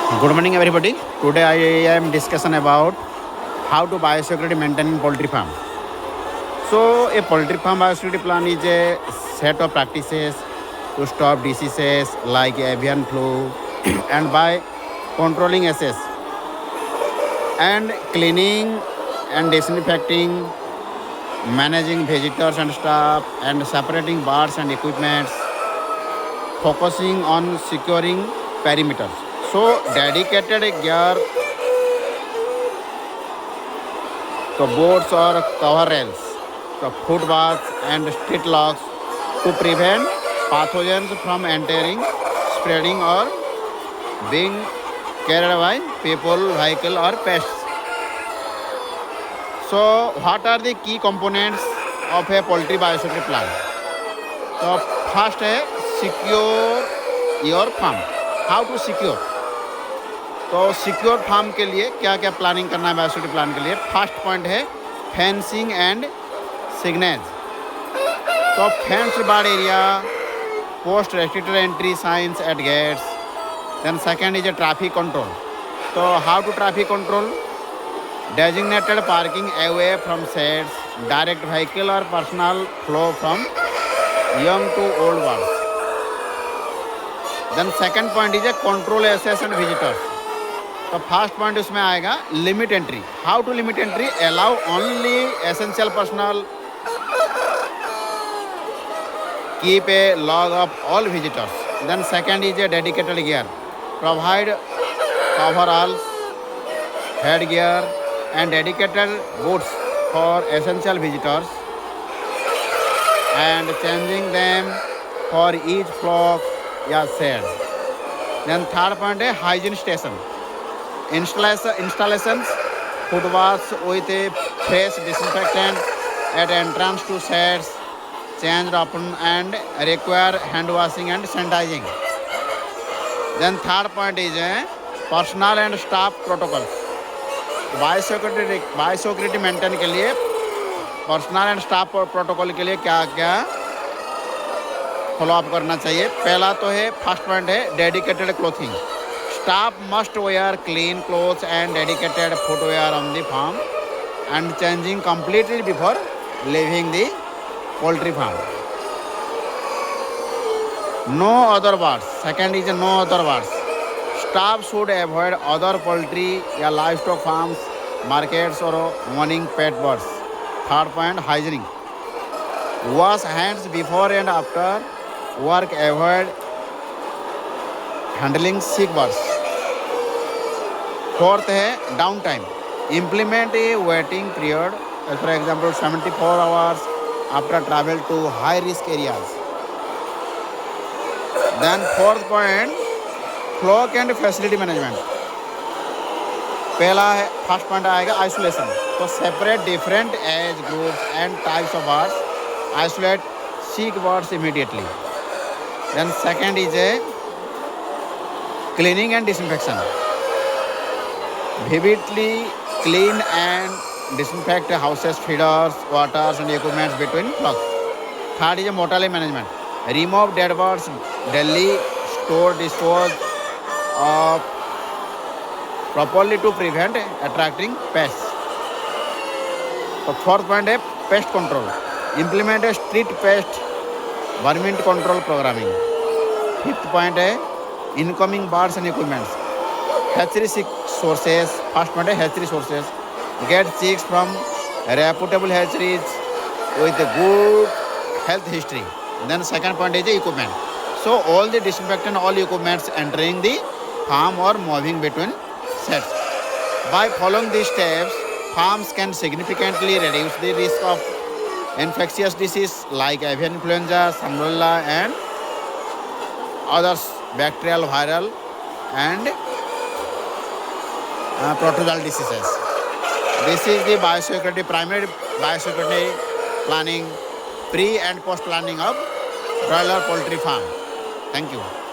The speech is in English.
Good morning, everybody. Today I am discussing about how to biosecurity maintain in poultry farm. So, a poultry farm biosecurity plan is a set of practices to stop diseases like avian flu and by controlling access and cleaning and disinfecting, managing visitors and staff, and separating birds and equipments, focusing on securing perimeters. So, dedicated gear, the boards or cover rails, the footbaths and street locks to prevent pathogens from entering, spreading, or being carried by people, vehicle, or pests. So, what are the key components of a poultry biosecurity plan? So, first है secure your farm. How to secure? तो secure farm के लिए क्या क्या planning करना है बायोसिटी plan के लिए? फर्स्ट पॉइंट है फेंसिंग एंड सिग्नेज. तो fenced barred area, post restricted entry signs at gates. Then second is a traffic control. तो how to traffic control? Designated parking away from sheds, direct vehicle और personnel flow from young to old birds. Then second point is a control access and visitors. तो first point उसमें आएगा limit entry. How to limit entry? Allow only essential personal, keep a log of all visitors. Then second is a dedicated gear. Provide coveralls, head gear and dedicated boots for essential visitors and changing them for each flock या shed. Then third point है hygiene station. Installations, food baths with a fresh disinfectant at entrance to sheds, changed often and require hand washing and sanitizing. Then third point is personal and staff protocols. Biosecurity maintain के लिए personal and staff protocol के लिए क्या क्या follow up करना चाहिए? पहला तो है फर्स्ट पॉइंट है dedicated clothing. Staff must wear clean clothes and dedicated footwear on the farm and changing completely before living the poultry farm. No other birds. Second is no other birds. Staff should avoid other poultry या livestock farms, markets or owning pet birds. Third point, hygiene. Wash hands before and after work. Avoid handling sick birds. Fourth है down time. Implement a waiting period. As for example, 74 hours after travel to high risk areas. Then fourth point, flock and facility management. पहला है first point आएगा isolation. तो separate different age groups and types of birds. Isolate sick birds immediately. Then second is a cleaning and disinfection. Vividly clean and disinfect houses, feeders, waters and equipments between flocks. Third is a mortality management. Remove dead birds daily, store, dispose properly to prevent attracting pests. So fourth point है pest control. Implement a strict pest vermin control programming. Fifth point है incoming birds and equipments. Hatchery sources. First point है hatchery sources. Get chicks from reputable hatcheries with a good health history. Then second point is equipment. So all the disinfectant, all equipments entering the farm or moving between sets. By following these steps, farms can significantly reduce the risk of infectious disease like avian influenza, salmonella and others, bacterial, viral and protozoal diseases. This is the biosecurity, primary biosecurity planning, pre and post planning of broiler poultry farm. Thank you.